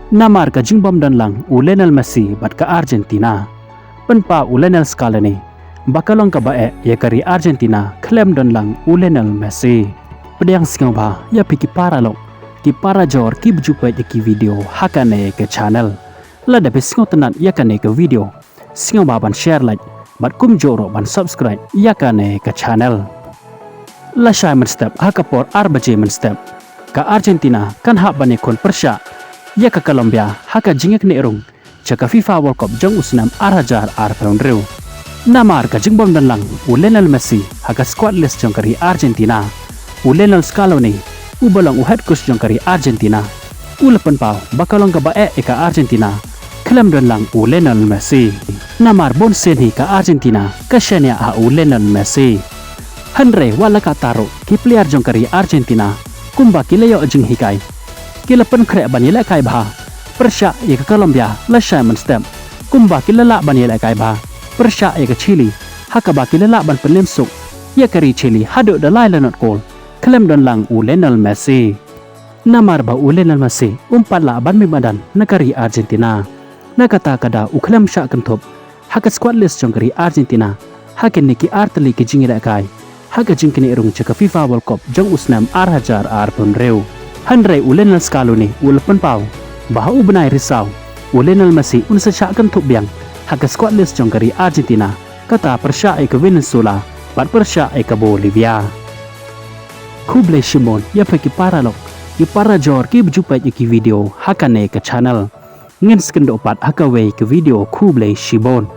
Namar ka jingbom dan lang Lionel Messi bat ka Argentina. Penpa Lionel Scaloni bakalong ka bae ya kari Argentina klaim dan lang Lionel Messi. Pedang singaw ba ya piki para lok ki para jor ki berjumpa ki video hakane ke channel. Lada besingaw tenan ya kane ke video. Singaw ba ban share like bat kum joro ban subscribe ya kane ke channel. Lashai Mynstep hakapor Lashai Mynstep ka Argentina kan hak bane kon pyrshah ya ka Columbia haka jingek ne erung jaka FIFA World Cup jang usnam arajar arpeundreu. Namar ka jingbom dan lang Lionel Messi haka squad list jang kari Argentina. Lionel Scaloni ubalang head coach jang kari Argentina. Ulapan pau bakalong ka bae ka Argentina. Klaim dan lang Lionel Messi. Namar bon senhi ka Argentina kasyanya ha Lionel Messi. Hanre wala ka taro ki player jang kari Argentina kumba kilayo jing hikai. Kilapan krek banila kai bah pyrshah ya ke Columbia Lashai Mynstep kumba kilala banila kai bah pyrshah ya ke Chile haka ba kilala ban penlimsuk ya kari Chile hadu da Lionel Scaloni klaim dan lang Lionel Messi. Namar ba Lionel Messi umpatla ban mibadan negari Argentina nakata kada klaim syak kentop haka squad list jong kari Argentina haka niki arteli ke jingira kai haka jingkini irung ceka FIFA World Cup jong usnam arhajar arpunreu. Hanre Lionel Scaloni ulapan pau baha ubenai risau Lionel Messi unsa syakan tup biang haka squad list jong kari Argentina kata pyrshah ke Venezuela bat pyrshah ke Bolivia. Kublai Shimon ya peki para lok ya para jor ki berjumpa ki video hakane ke channel ngin skendo pat haka we ke video Kublai Shimon.